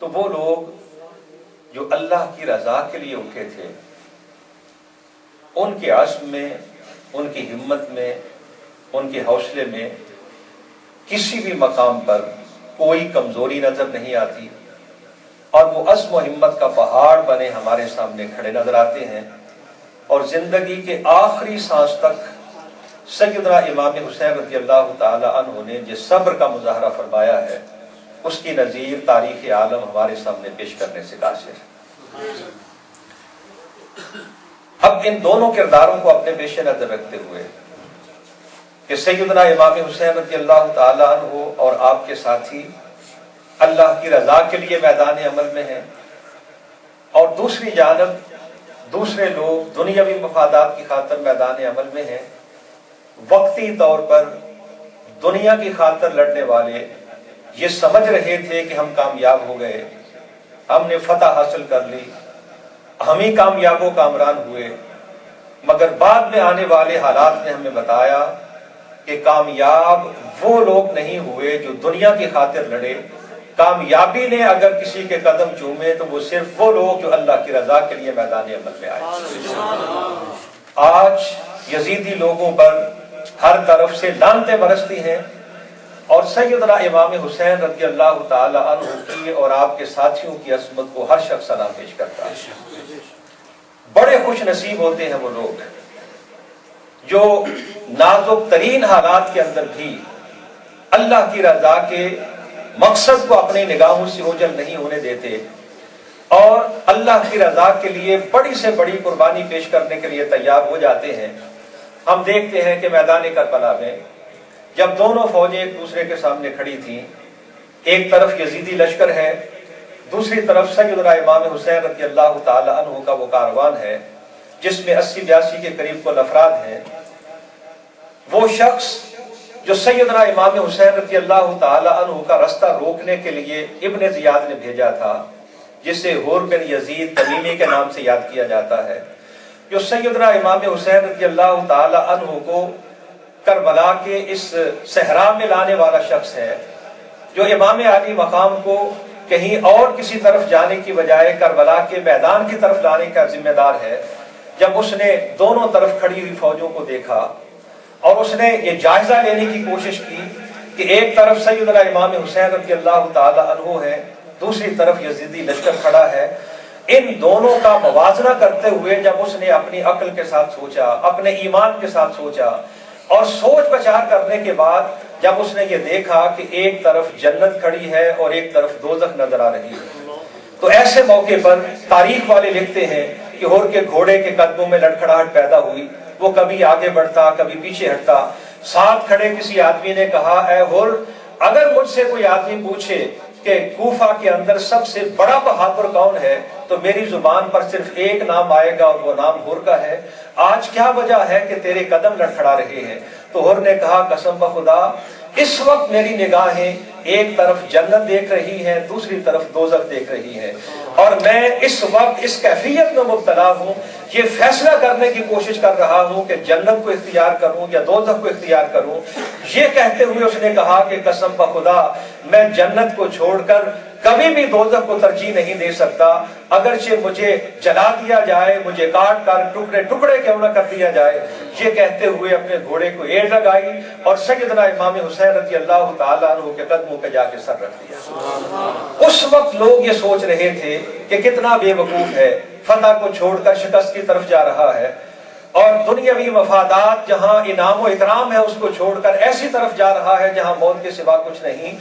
تو وہ لوگ جو اللہ کی رضا کے لیے اٹھے تھے، ان کے عزم میں، ان کی ہمت میں، ان کے حوصلے میں کسی بھی مقام پر کوئی کمزوری نظر نہیں آتی، اور وہ عزم و ہمت کا پہاڑ بنے ہمارے سامنے کھڑے نظر آتے ہیں۔ اور زندگی کے آخری سانس تک سیدنا امام حسین رضی اللہ تعالی عنہ نے جس صبر کا مظاہرہ فرمایا ہے، اس کی نظیر تاریخ عالم ہمارے سامنے پیش کرنے سے قاصر ہے۔ اب ان دونوں کرداروں کو اپنے پیش نظر رکھتے ہوئے کہ سیدنا امام حسین رضی اللہ تعالی عنہ اور آپ کے ساتھی اللہ کی رضا کے لیے میدان عمل میں ہیں، اور دوسری جانب دوسرے لوگ دنیاوی مفادات کی خاطر میدان عمل میں ہیں، وقتی طور پر دنیا کی خاطر لڑنے والے یہ سمجھ رہے تھے کہ ہم کامیاب ہو گئے، ہم نے فتح حاصل کر لی، ہم ہی کامیاب و کامران ہوئے، مگر بعد میں آنے والے حالات نے ہمیں بتایا کہ کامیاب وہ لوگ نہیں ہوئے جو دنیا کی خاطر لڑے، کامیابی نے اگر کسی کے قدم چومے تو وہ صرف وہ لوگ جو اللہ کی رضا کے لیے میدان عمل میں آئے۔ آج یزیدی لوگوں پر ہر طرف سے لعنتیں برستی ہیں، اور سیدنا امام حسین رضی اللہ تعالی عنہ کی اور آپ کے ساتھیوں کی عظمت کو ہر شخص سلام پیش کرتا ہے۔ بڑے خوش نصیب ہوتے ہیں وہ لوگ جو نازک ترین حالات کے اندر بھی اللہ کی رضا کے مقصد کو اپنی نگاہوں سے اوجھل نہیں ہونے دیتے، اور اللہ کی رضا کے لیے بڑی سے بڑی قربانی پیش کرنے کے لیے تیار ہو جاتے ہیں۔ ہم دیکھتے ہیں کہ میدان کربلا میں جب دونوں فوجیں ایک دوسرے کے سامنے کھڑی تھیں، ایک طرف یزیدی لشکر ہے، دوسری طرف سیدنا امام حسین رضی اللہ تعالی عنہ کا وہ کاروان ہے جس میں 80-82 کے قریب کل افراد ہیں۔ وہ شخص جو سیدنا امام حسین رضی اللہ تعالی عنہ کا رستہ روکنے کے لیے ابن زیاد نے بھیجا تھا، جسے حور بن یزید تمیمی کے نام سے یاد کیا جاتا ہے، جو سیدنا امام حسین رضی اللہ تعالی عنہ کو کربلا کے اس صحرا میں لانے والا شخص ہے، جو امام علی مقام کو کہیں اور کسی طرف جانے کی بجائے کربلا کے میدان کی طرف لانے کا ذمہ دار ہے۔ جب اس نے دونوں طرف کھڑی ہوئی فوجوں کو دیکھا اور اس نے یہ جائزہ لینے کی کوشش کی کہ ایک طرف سیدنا امام حسین رضی اللہ تعالی عنہ ہے، دوسری طرف یزیدی لشکر کھڑا ہے، ان دونوں کا موازنہ کرتے ہوئے جب اس نے اپنی عقل کے ساتھ سوچا، اپنے ایمان کے ساتھ سوچا، اور سوچ بچار کرنے کے بعد جب اس نے یہ دیکھا کہ ایک طرف جنت کھڑی ہے اور ایک طرف دوزخ نظر آ رہی ہے، تو ایسے موقع پر تاریخ والے لکھتے ہیں کہ حور کے گھوڑے کے قدموں میں لڑکھڑاہٹ پیدا ہوئی، وہ کبھی آگے بڑھتا کبھی پیچھے ہٹتا۔ ساتھ کھڑے کسی آدمی نے کہا، اے حور، اگر مجھ سے کوئی آدمی پوچھے کہ کوفہ کے اندر سب سے بڑا بہادر کون ہے تو میری زبان پر صرف ایک نام آئے گا اور وہ نام حور کا ہے۔ آج کیا وجہ ہے کہ تیرے قدم لڑکھڑا رہے ہیں؟ تو حور نے کہا، قسم بخدا اس وقت میری نگاہیں ایک طرف جنت دیکھ رہی ہیں، دوسری طرف دوزخ دیکھ رہی ہیں، اور میں اس وقت اس کیفیت میں مبتلا ہوں، یہ فیصلہ کرنے کی کوشش کر رہا ہوں کہ جنت کو اختیار کروں یا دوزخ کو اختیار کروں۔ یہ کہتے ہوئے اس نے کہا کہ قسم بخدا میں جنت کو چھوڑ کر کبھی بھی دوزخ کو ترجیح نہیں دے سکتا، اگرچہ مجھے جلا دیا جائے، مجھے کاٹ کر ٹکڑے ٹکڑے کیوں نہ کر دیا جائے۔ یہ کہتے ہوئے اپنے گھوڑے کو ایڑ لگائی اور سیدنا امام حسین رضی اللہ تعالی عنہ کے قدموں پہ جا کے سر رکھ دیا۔ اس وقت لوگ یہ سوچ رہے تھے کہ کتنا بے وقوف ہے، فتح کو چھوڑ کر شکست کی طرف جا رہا ہے، اور دنیاوی مفادات جہاں انعام و اکرام ہے اس کو چھوڑ کر ایسی طرف جا رہا ہے جہاں موت کے سوا کچھ نہیں۔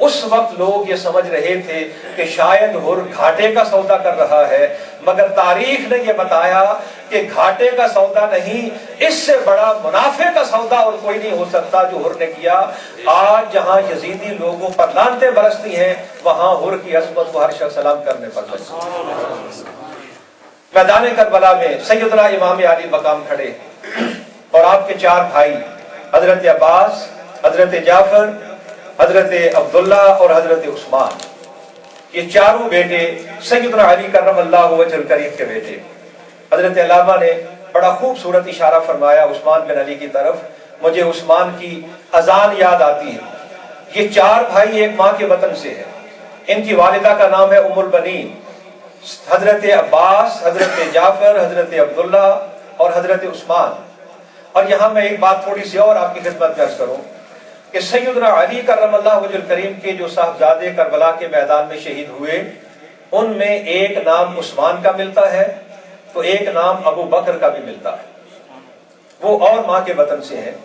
اس وقت لوگ یہ سمجھ رہے تھے کہ شاید حور گھاٹے کا سودا کر رہا ہے، مگر تاریخ نے یہ بتایا کہ گھاٹے کا سودا نہیں، اس سے بڑا منافع کا سودا اور کوئی نہیں ہو سکتا جو حور نے کیا۔ آج جہاں یزیدی لوگوں پر لعنتیں برستی ہیں، وہاں حور کی عظمت کو ہر شخص سلام کرنے پر بچے۔ میدان کربلا میں سیدنا امام علی مقام کھڑے، اور آپ کے چار بھائی حضرت عباس، حضرت جعفر، حضرت عبداللہ اور حضرت عثمان، یہ چاروں بیٹے سیدنا علی کرم اللہ وجہ الکریم کے بیٹے۔ حضرت علامہ نے بڑا خوبصورت اشارہ فرمایا عثمان بن علی کی طرف، مجھے عثمان کی اذان یاد آتی ہے۔ یہ چار بھائی ایک ماں کے وطن سے ہیں، ان کی والدہ کا نام ہے ام البنین، حضرت عباس، حضرت جعفر، حضرت عبداللہ اور حضرت عثمان۔ اور یہاں میں ایک بات تھوڑی سی اور آپ کی خدمت میں عرض کروں کہ سیدنا علی کرم اللہ وجہ الکریم کے جو صاحبزادے کربلا کے میدان میں شہید ہوئے، ان میں ایک نام عثمان کا ملتا ہے تو ایک نام ابو بکر کا بھی ملتا ہے، وہ اور ماں کے وطن سے ہیں۔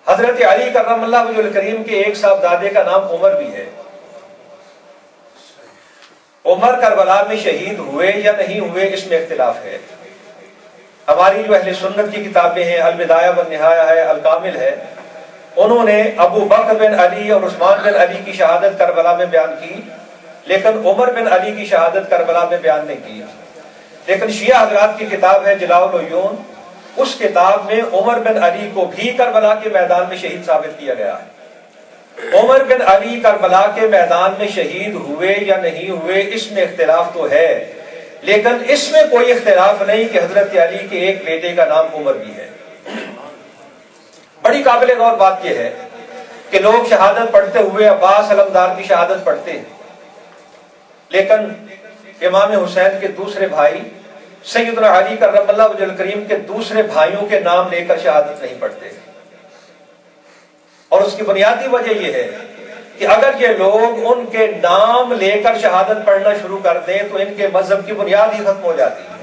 حضرت علی کرم اللہ وجہ الکریم کے ایک صاحبزادے کا نام عمر بھی ہے۔ عمر کربلا میں شہید ہوئے یا نہیں ہوئے اس میں اختلاف ہے۔ ہماری جو اہل سنت کی کتابیں ہیں، البدایہ والنہایہ ہے، الکامل ہے، انہوں نے ابو بکر بن علی اور عثمان بن علی کی شہادت کربلا میں بیان کی، لیکن عمر بن علی کی شہادت کربلا میں بیان نہیں کی۔ لیکن شیعہ حضرات کی کتاب ہے جلاء العیون، اس کتاب میں عمر بن علی کو بھی کربلا کے میدان میں شہید ثابت کیا گیا ہے۔ عمر بن علی کربلا کے میدان میں شہید ہوئے یا نہیں ہوئے اس میں اختلاف تو ہے، لیکن اس میں کوئی اختلاف نہیں کہ حضرت علی کے ایک بیٹے کا نام عمر بھی ہے۔ بڑی قابل غور بات یہ ہے کہ لوگ شہادت پڑھتے ہوئے عباس علمدار کی شہادت پڑھتے ہیں، لیکن امام حسین کے دوسرے بھائی سیدنا علی کرم اللہ وجہ الکریم کے دوسرے بھائیوں کے نام لے کر شہادت نہیں پڑھتے۔ اور اس کی بنیادی وجہ یہ ہے کہ اگر یہ لوگ ان کے نام لے کر شہادت پڑھنا شروع کر دیں تو ان کے مذہب کی بنیاد ہی ختم ہو جاتی ہے۔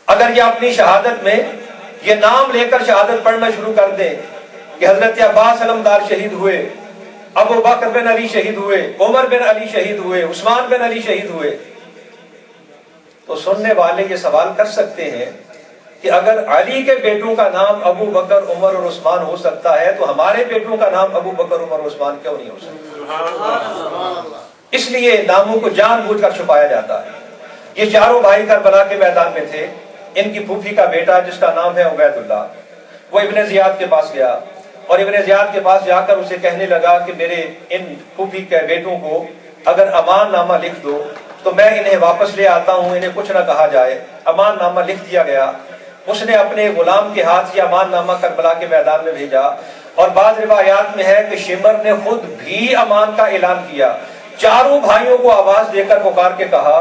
اگر یہ اپنی شہادت میں یہ نام لے کر شہادت پڑھنا شروع کر دیں کہ حضرت عباس علمدار شہید ہوئے، ابو بکر بن علی شہید ہوئے، عمر بن علی شہید ہوئے، عثمان بن علی شہید ہوئے، تو سننے والے یہ سوال کر سکتے ہیں کہ اگر علی کے بیٹوں کا نام ابو بکر، عمر اور عثمان ہو سکتا ہے تو ہمارے بیٹوں کا نام ابو بکر، عمر اور عثمان کیوں نہیں ہو سکتا؟ اس لیے ناموں کو جان بوجھ کر چھپایا جاتا ہے۔ یہ چاروں بھائی کربلا کے میدان میں تھے۔ ان کی پھوپھی کا بیٹا جس کا نام ہے عبید اللہ، وہ ابن زیاد کے پاس گیا اور ابن زیاد کے پاس جا کر اسے کہنے لگا کہ میرے ان پھوپھی کے بیٹوں کو اگر امان نامہ لکھ دو تو میں انہیں واپس لے آتا ہوں، انہیں کچھ نہ کہا جائے۔ امان نامہ لکھ دیا گیا۔ اس نے اپنے غلام کے ہاتھ یہ امان نامہ کربلا کے میدان میں بھیجا، اور بعض روایات میں ہے کہ شمر نے خود بھی امان کا اعلان کیا، چاروں بھائیوں کو آواز دے کر پکار کے کہا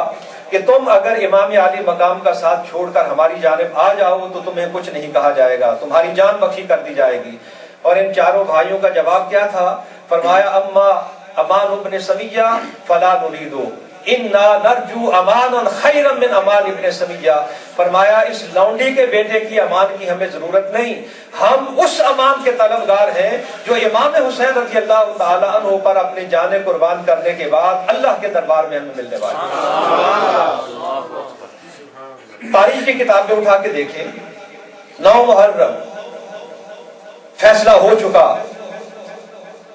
کہ تم اگر امام علی مقام کا ساتھ چھوڑ کر ہماری جانب آ جاؤ تو تمہیں کچھ نہیں کہا جائے گا، تمہاری جان بخشی کر دی جائے گی۔ اور ان چاروں بھائیوں کا جواب کیا تھا؟ فرمایا اما امان ابن سمیہ فلا نریدو انا نرجو امان خیرا من امان ابن سمیہ۔ فرمایا اس لونڈی کے بیٹے کی امان کی ہمیں ضرورت نہیں، ہم اس امان کے طلبگار ہیں جو امام حسین رضی اللہ تعالی عنہ پر اپنی جانیں قربان کرنے کے بعد اللہ کے دربار میں ہمیں ملنے والی ہیں۔ تاریخ کی کتابیں اٹھا کے دیکھیں، 9 محرم فیصلہ ہو چکا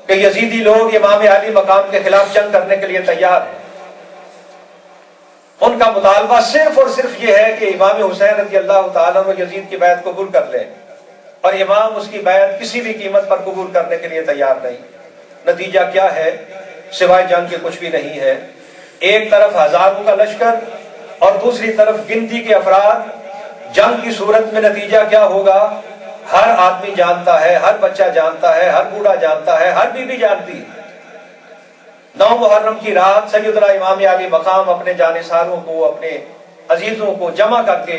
کہ یزیدی لوگ امام علی مقام کے خلاف جنگ کرنے کے لیے تیار ہیں۔ ان کا مطالبہ صرف اور صرف یہ ہے کہ امام حسین رضی اللہ تعالیٰ عنہ یزید کی بیعت قبول کر لیں، اور امام اس کی بیعت کسی بھی قیمت پر قبول کرنے کے لیے تیار نہیں۔ نتیجہ کیا ہے؟ سوائے جنگ کے کچھ بھی نہیں ہے۔ ایک طرف ہزاروں کا لشکر اور دوسری طرف گنتی کے افراد۔ جنگ کی صورت میں نتیجہ کیا ہوگا؟ ہر آدمی جانتا ہے، ہر بچہ جانتا ہے، ہر بوڑھا جانتا ہے، ہر بیوی جانتی ہے۔ 9 محرم کی رات سیدنا امام علی مقام اپنے جانثاروں کو، اپنے عزیزوں کو جمع کر کے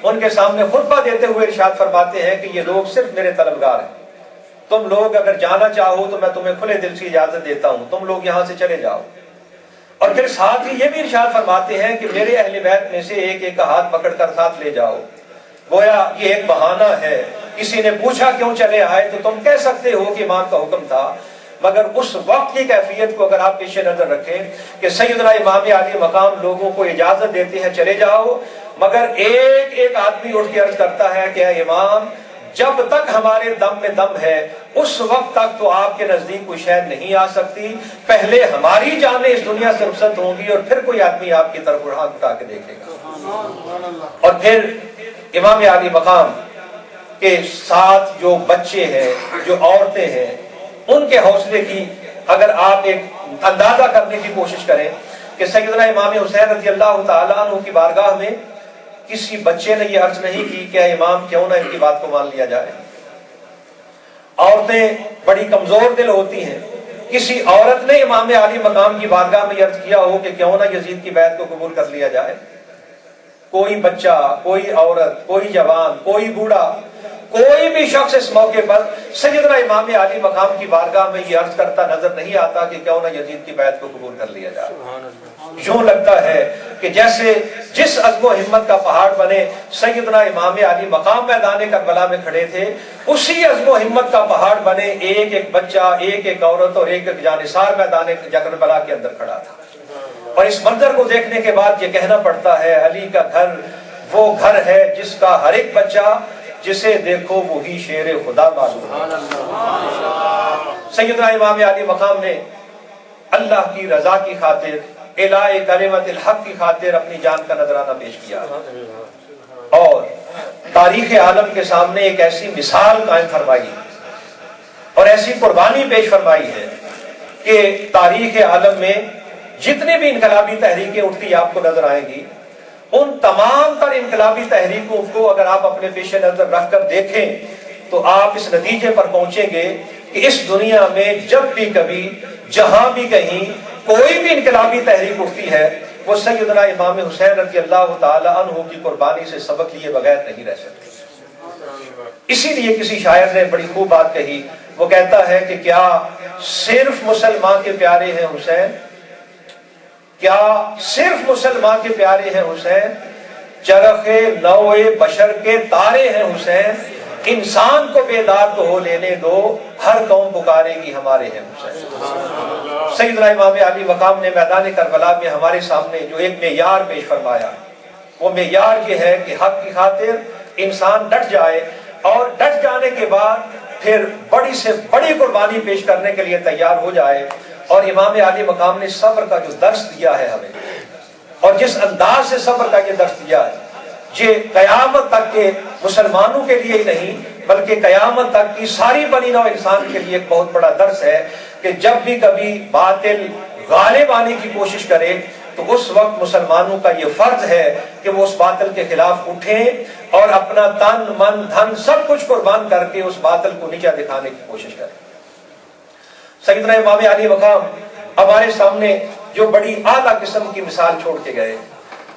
ان کے سامنے خطبہ دیتے ہوئے ارشاد فرماتے ہیں کہ یہ لوگ صرف میرے طلبگار ہیں، تم لوگ اگر جانا چاہو تو میں تمہیں کھلے دل سے اجازت دیتا ہوں، تم لوگ یہاں سے چلے جاؤ۔ اور پھر ساتھ ہی یہ بھی ارشاد فرماتے ہیں کہ میرے اہل بیت میں سے ایک ایک کا ہاتھ پکڑ کر ساتھ لے جاؤ۔ گویا یہ ایک بہانہ ہے، کسی نے پوچھا کیوں چلے آئے تو تم کہہ سکتے ہو کہ امام کا حکم تھا، مگر اس وقت کی کیفیت کو اگر آپ پیش نظر رکھیں کہ سیدنا امام علی مقام لوگوں کو اجازت دیتے ہیں چلے جاؤ، مگر ایک ایک آدمی اٹھ کے عرض کرتا ہے کہ اے امام، جب تک ہمارے دم میں دم ہے اس وقت تک تو آپ کے نزدیک کوئی شے نہیں آ سکتی، پہلے ہماری جانیں اس دنیا سے رخصت ہوں گی اور پھر کوئی آدمی آپ کی طرف ہاتھ اٹھا کے دیکھے گا۔ اور پھر امام علی مقام کے ساتھ جو بچے ہیں، جو عورتیں ہیں، ان کے حوصلے کی اگر آپ ایک اندازہ کرنے کی کوشش کریں کہ سیدنا امام حسین رضی اللہ تعالیٰ عنہ کی بارگاہ میں کسی بچے نے یہ عرض نہیں کی کہ اے امام کیوں نہ ان کی بات کو مان لیا جائے۔ عورتیں بڑی کمزور دل ہوتی ہیں، کسی عورت نے امام عالی مقام کی بارگاہ میں عرض کیا ہو کہ کیوں نہ یزید کی بیعت کو قبول کر لیا جائے؟ کوئی بچہ، کوئی عورت، کوئی جوان، کوئی بوڑھا، کوئی بھی شخص اس موقع پر سیدنا امام عالی مقام کی بارگاہ میں یہ عرض کرتا نظر نہیں آتا کہ کیوں نہ یزید کی بیعت کو قبول کر لیا جائے۔ یوں لگتا ہے کہ جیسے جس عزم و ہمت کا پہاڑ بنے سیدنا امام عالی مقام میدان کربلا میں کھڑے تھے، اسی عزم و ہمت کا پہاڑ بنے ایک ایک بچہ، ایک ایک عورت اور ایک ایک جانثار میدان کربلا کے اندر کھڑا تھا۔ اور اس منظر کو دیکھنے کے بعد یہ کہنا پڑتا ہے علی کا گھر وہ گھر ہے جس کا ہر ایک بچہ جسے دیکھو وہی شیر خدا معلوم ہے۔ سیدنا امام علی مقام نے اللہ کی رضا کی خاطر، اعلاء کلمت الحق کی خاطر اپنی جان کا نذرانہ پیش کیا اور تاریخ عالم کے سامنے ایک ایسی مثال قائم فرمائی اور ایسی قربانی پیش فرمائی ہے کہ تاریخ عالم میں جتنی بھی انقلابی تحریکیں اٹھتی آپ کو نظر آئیں گی، ان تمام تر انقلابی تحریکوں کو اگر آپ اپنے پیش نظر رکھ کر دیکھیں تو آپ اس نتیجے پر پہنچیں گے کہ اس دنیا میں جب بھی کبھی جہاں بھی کہیں کوئی بھی انقلابی تحریک اٹھتی ہے وہ سیدنا امام حسین رضی اللہ تعالی عنہ کی قربانی سے سبق لیے بغیر نہیں رہ سکتی۔ اسی لیے کسی شاعر نے بڑی خوب بات کہی، وہ کہتا ہے کہ کیا صرف مسلمان کے پیارے ہیں حسین، کیا صرف مسلمان کے پیارے ہیں حسین، چرخ نوع بشر کے تارے ہیں حسین، انسان کو بیدار تو ہو لینے دو، ہر قوم پکارے گی ہمارے ہیں حسین۔ سیدنا امام علی مقام نے میدان کربلا میں ہمارے سامنے جو ایک معیار پیش فرمایا، وہ معیار یہ ہے کہ حق کی خاطر انسان ڈٹ جائے اور ڈٹ جانے کے بعد پھر بڑی سے بڑی قربانی پیش کرنے کے لیے تیار ہو جائے۔ اور امام علی مقام نے صبر کا جو درس دیا ہے ہمیں، اور جس انداز سے صبر کا یہ درس دیا ہے، یہ قیامت تک کے مسلمانوں کے لیے ہی نہیں بلکہ قیامت تک کی ساری بنی نوع انسان کے لیے ایک بہت بڑا درس ہے کہ جب بھی کبھی باطل غالب آنے کی کوشش کرے تو اس وقت مسلمانوں کا یہ فرض ہے کہ وہ اس باطل کے خلاف اٹھیں اور اپنا تن من دھن سب کچھ قربان کر کے اس باطل کو نیچا دکھانے کی کوشش کریں۔ سیدنا امام علی مقام ہمارے سامنے جو بڑی اعلیٰ قسم کی مثال چھوڑ کے گئے،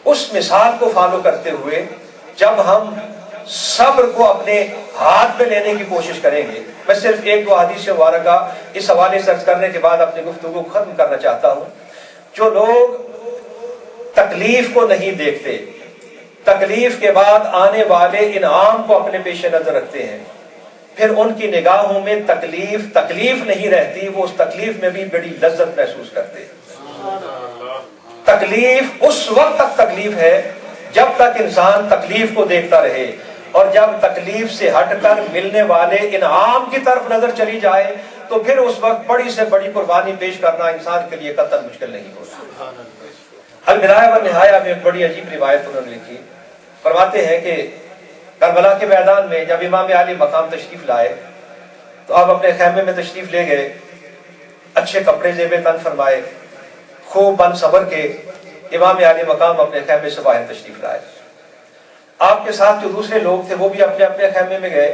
اس مثال کو فالو کرتے ہوئے جب ہم صبر کو اپنے ہاتھ میں لینے کی کوشش کریں گے، میں صرف ایک دو حدیث مبارکہ اس حوالے سے عرض کرنے کے بعد اپنی گفتگو کو ختم کرنا چاہتا ہوں۔ جو لوگ تکلیف کو نہیں دیکھتے، تکلیف کے بعد آنے والے انعام کو اپنے پیش نظر رکھتے ہیں، پھر ان کی نگاہوں میں تکلیف نہیں رہتی، وہ اس تکلیف میں بھی بڑی لذت محسوس کرتے ہیں۔ تکلیف اس وقت تک تکلیف ہے جب تک انسان تکلیف کو دیکھتا رہے، اور جب تکلیف سے ہٹ کر ملنے والے انعام کی طرف نظر چلی جائے تو پھر اس وقت بڑی سے بڑی قربانی پیش کرنا انسان کے لیے قطعاً مشکل نہیں ہوتا۔ البدایہ والنہایہ میں ایک بڑی عجیب روایت انہوں نے لکھی، فرماتے ہیں کہ کربلا کے میدان میں جب امام علی مقام تشریف لائے تو آپ اپنے خیمے میں تشریف لے گئے، اچھے کپڑے زیب تن فرمائے، خوب بن صبر کے امام علی مقام اپنے خیمے سے باہر تشریف لائے۔ آپ کے ساتھ جو دوسرے لوگ تھے وہ بھی اپنے اپنے خیمے میں گئے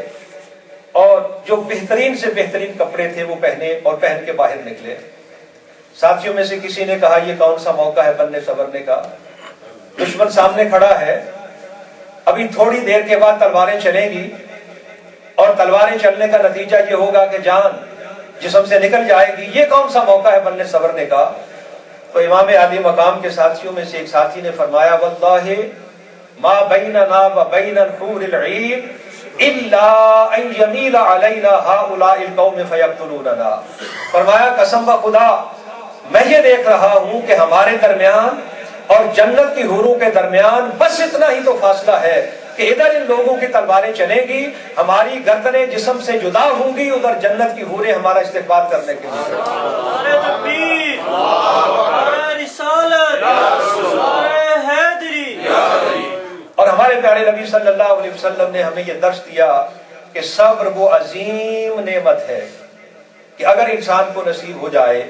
اور جو بہترین سے بہترین کپڑے تھے وہ پہنے اور پہن کے باہر نکلے۔ ساتھیوں میں سے کسی نے کہا یہ کون سا موقع ہے بننے سنورنے کا، دشمن سامنے کھڑا ہے، ابھی تھوڑی دیر کے بعد تلواریں چلیں گی اور تلواریں چلنے کا نتیجہ یہ ہوگا کہ جان جسم سے نکل جائے گی، یہ کون سا موقع ہے بننے سنورنے کا۔ تو امام علی مقام کے ساتھیوں میں سے ایک ساتھی نے فرمایا واللہ ما بیننا و بین الحور العین الا ان یمیل علینا ہؤلاء القوم فیقتلوننا، فرمایا قسم بخدا میں یہ دیکھ رہا ہوں کہ ہمارے درمیان اور جنت کی حوروں کے درمیان بس اتنا ہی تو فاصلہ ہے کہ ادھر ان لوگوں کی تلواریں چلیں گی، ہماری گردنیں جسم سے جدا ہوں گی، ادھر جنت کی حوریں ہمارا استقبال کرنے کے لیے۔ نعرہ تکبیر، نعرہ رسالت، نعرہ حیدری۔ اور ہمارے پیارے نبی صلی اللہ علیہ وسلم نے ہمیں یہ درس دیا کہ صبر وہ عظیم نعمت ہے کہ اگر انسان کو نصیب ہو جائے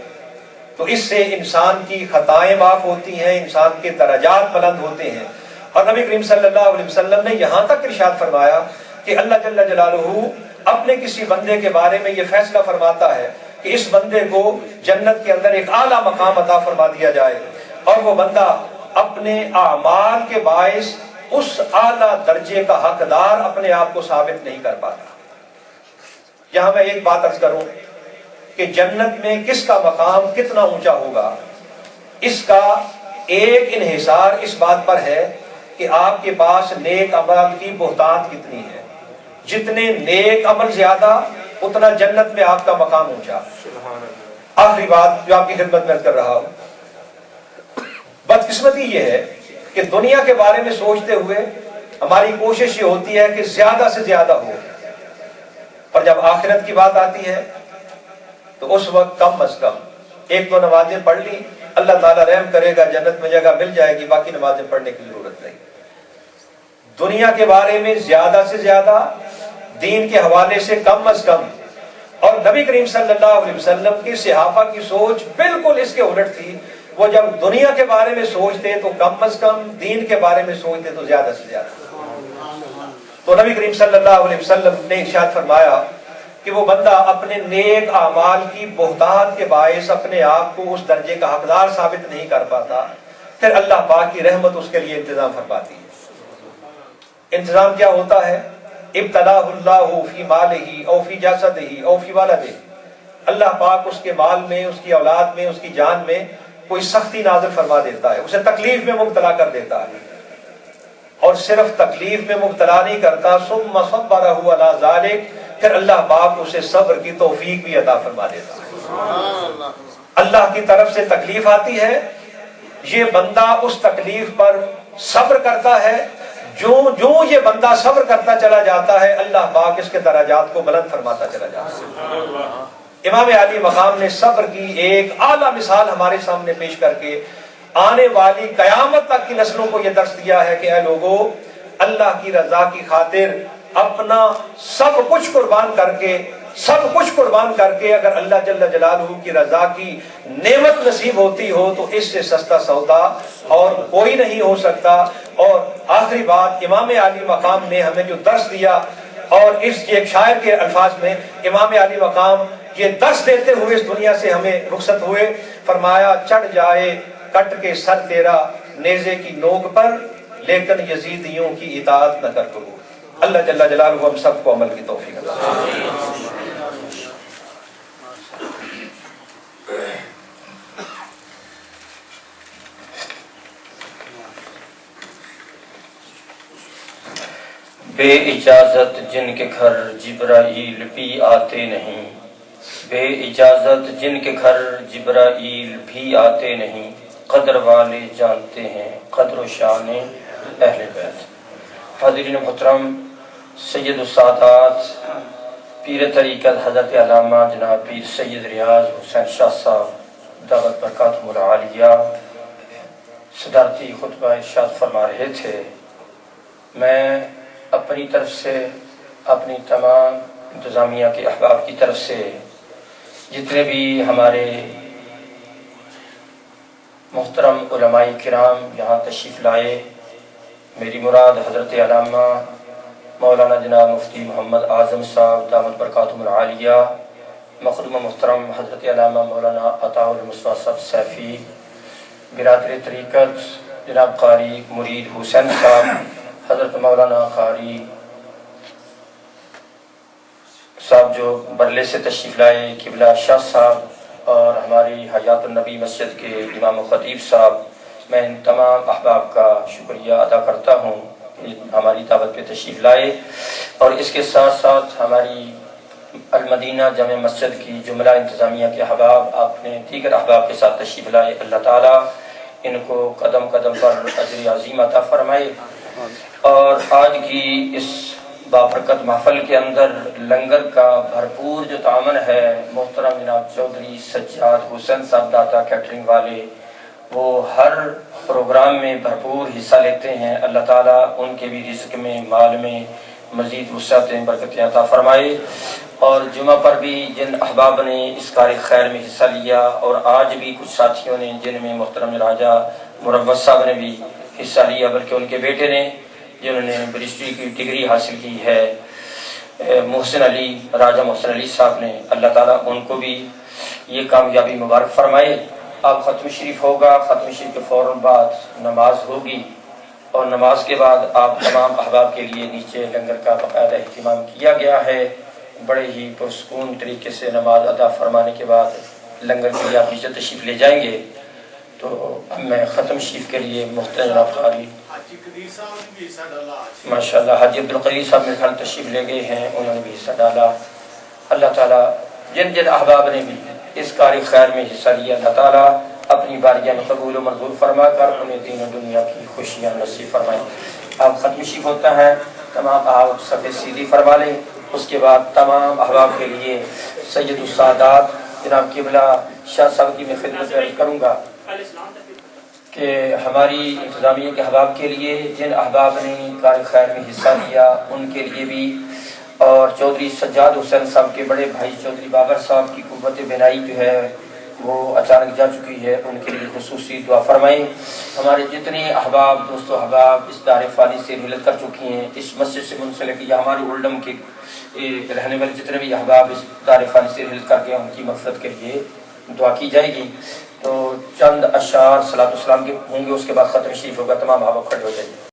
تو اس سے انسان کی خطائیں معاف ہوتی ہیں، انسان کے درجات بلند ہوتے ہیں۔ اور نبی کریم صلی اللہ علیہ وسلم نے یہاں تک ارشاد فرمایا کہ اللہ جل جلالہ اپنے کسی بندے کے بارے میں یہ فیصلہ فرماتا ہے کہ اس بندے کو جنت کے اندر ایک اعلیٰ مقام عطا فرما دیا جائے، اور وہ بندہ اپنے اعمال کے باعث اس اعلیٰ درجے کا حقدار اپنے آپ کو ثابت نہیں کر پاتا۔ یہاں میں ایک بات عرض کروں کہ جنت میں کس کا مقام کتنا اونچا ہوگا، اس کا ایک انحصار اس بات پر ہے کہ آپ کے پاس نیک عمل کی بہتات کتنی ہے۔ جتنے نیک عمل زیادہ اتنا جنت میں آپ کا مقام اونچا۔ آخری بات جو آپ کی خدمت میں کر رہا ہوں، بدقسمتی یہ ہے کہ دنیا کے بارے میں سوچتے ہوئے ہماری کوشش یہ ہوتی ہے کہ زیادہ سے زیادہ ہو، اور جب آخرت کی بات آتی ہے تو اس وقت کم از کم ایک دو نمازیں پڑھ لی، اللہ تعالیٰ رحم کرے گا، جنت میں جگہ مل جائے گی، باقی نمازیں پڑھنے کی ضرورت نہیں۔ دنیا کے بارے میں زیادہ سے زیادہ، دین کے حوالے سے کم از کم، اور نبی کریم صلی اللہ علیہ وسلم کی صحابہ کی سوچ بالکل اس کے الٹ تھی۔ وہ جب دنیا کے بارے میں سوچتے تو کم از کم، دین کے بارے میں سوچتے تو زیادہ سے زیادہ۔ تو نبی کریم صلی اللہ علیہ وسلم نے ارشاد فرمایا کہ وہ بندہ اپنے نیک اعمال کی بہتات کے باعث اپنے آپ کو اس درجے کا حقدار ثابت نہیں کر پاتا، پھر اللہ پاک کی رحمت اس کے لیے انتظام فرماتی ہے۔ انتظام کیا ہوتا ہے؟ ابتلاہ اللہ فی مالہ او فی جسدہ او فی ولدہ، اللہ پاک اس کے مال میں، اس کی اولاد میں، اس کی جان میں کوئی سختی نازل فرما دیتا ہے، اسے تکلیف میں مبتلا کر دیتا ہے، اور صرف تکلیف میں مبتلا نہیں کرتا، ثم صبرہ علی ذلک، پھر اللہ پاک اسے صبر کی توفیق بھی عطا فرما دیتا ہے۔ اللہ کی طرف سے تکلیف آتی ہے، یہ بندہ اس تکلیف پر صبر کرتا ہے، جو یہ بندہ صبر کرتا چلا جاتا ہے اللہ پاک اس کے درجات کو بلند فرماتا چلا جاتا ہے۔ امام علی مقام نے صبر کی ایک اعلیٰ مثال ہمارے سامنے پیش کر کے آنے والی قیامت تک کی نسلوں کو یہ درس دیا ہے کہ اے لوگو، اللہ کی رضا کی خاطر اپنا سب کچھ قربان کر کے اگر اللہ جل جلالہ کی رضا کی نعمت نصیب ہوتی ہو تو اس سے سستا سودا اور کوئی نہیں ہو سکتا۔ اور آخری بات، امام علی مقام نے ہمیں جو درس دیا، اور اس ایک شاعر کے الفاظ میں امام علی مقام یہ درس دیتے ہوئے اس دنیا سے ہمیں رخصت ہوئے، فرمایا چڑھ جائے کٹ کے سر تیرا نیزے کی نوک پر، لیکن یزیدیوں کی اطاعت نہ کر کرو۔ اللہ جل جلالہ ہم سب کو عمل کی توفیق عطا فرمائے۔ بے اجازت جن کے گھر جبرائیل بھی آتے نہیں، بے اجازت جن کے گھر جبرائیل بھی آتے نہیں، قدر والے جانتے ہیں قدر و شان اہل بیت۔ حاضرین محترم، سید السادات پیر طریقت حضرت علامہ جناب پیر سید ریاض حسین شاہ صاحب دعوت برکاتہم العالیہ صدارتی خطبہ ارشاد فرما رہے تھے۔ میں اپنی طرف سے، اپنی تمام انتظامیہ کے احباب کی طرف سے، جتنے بھی ہمارے محترم علماء کرام یہاں تشریف لائے، میری مراد حضرت علامہ مولانا جناب مفتی محمد اعظم صاحب دامت برکاتہم العالیہ، مخدوم محترم حضرت علامہ مولانا عطاء المصطفیٰ صاحب سیفی، برادر طریقت جناب قاری مرید حسین صاحب، حضرت مولانا قاری صاحب جو برلے سے تشریف لائے، قبلہ شاہ صاحب، اور ہماری حیات النبی مسجد کے امام و خطیب صاحب، میں ان تمام احباب کا شکریہ ادا کرتا ہوں کہ ہماری دعوت پہ تشریف لائے، اور اس کے ساتھ ساتھ ہماری المدینہ جامع مسجد کی جملہ انتظامیہ کے احباب، اپنے دیگر احباب کے ساتھ تشریف لائے۔ اللہ تعالیٰ ان کو قدم قدم پر اجر عظیم عطا فرمائے۔ اور آج کی اس بابرکت محفل کے اندر لنگر کا بھرپور جو تعاون ہے، محترم جناب چودھری سجاد حسین صاحب داتا کیٹرنگ والے، وہ ہر پروگرام میں بھرپور حصہ لیتے ہیں۔ اللہ تعالیٰ ان کے بھی رزق میں، مال میں مزید وسعتیں برکتیں عطا فرمائے۔ اور جمعہ پر بھی جن احباب نے اس کار خیر میں حصہ لیا، اور آج بھی کچھ ساتھیوں نے جن میں محترم راجہ مروت صاحب نے بھی حصہ لیا، بلکہ ان کے بیٹے نے جنہوں نے بیرسٹری کی ڈگری حاصل کی ہے، محسن علی، راجہ محسن علی صاحب نے، اللہ تعالیٰ ان کو بھی یہ کامیابی مبارک فرمائے۔ اب ختم شریف ہوگا، ختم شریف کے فوراً بعد نماز ہوگی، اور نماز کے بعد آپ تمام احباب کے لیے نیچے لنگر کا باقاعدہ اہتمام کیا گیا ہے۔ بڑے ہی پرسکون طریقے سے نماز ادا فرمانے کے بعد لنگر کے لیے آپ نیچے تشریف لے جائیں گے۔ تو اب میں ختم شریف کے لیے محترم جناب قاری ماشاء اللہ حاجی عبدالقدیر صاحب میرے خیال تشریف لے گئے ہیں، انہوں نے بھی حصہ ڈالا۔ اللہ تعالیٰ جن جن احباب نے بھی اس کار خیر میں حصہ لیا، اللہ تعالیٰ اپنی بارگاہ میں قبول و منظور فرما کر انہیں دین و دنیا کی خوشیاں نصیب فرمائیں۔ اب ختم شریف ہوتا ہے، تمام آپ صفحے سیدھی فرما لیں۔ اس کے بعد تمام احباب کے لیے سید السادات جناب قبلہ شاہ صاحب کی میں خدمت عرض کروں گا کہ ہماری انتظامیہ کے احباب کے لیے جن احباب نے کار خیر میں حصہ لیا ان کے لیے بھی، اور چودھری سجاد حسین صاحب کے بڑے بھائی چودھری بابر صاحب کی قوت بینائی جو ہے وہ اچانک جا چکی ہے، ان کے لیے خصوصی دعا فرمائیں۔ ہمارے جتنے احباب دوست و احباب اس دار فانی سے رحلت کر چکی ہیں، اس مسجد سے منسلک یا ہمارے اولڈم کے رہنے والے جتنے بھی احباب اس دار فانی سے رحلت کر کے ان کی مغفرت کے لیے دعا کی جائے گی۔ تو چند اشعار صلاۃ والسلام کے ہوں گے، اس کے بعد ختم شریف ہوگا، تمام احباب کھڑے ہو جائیں گے۔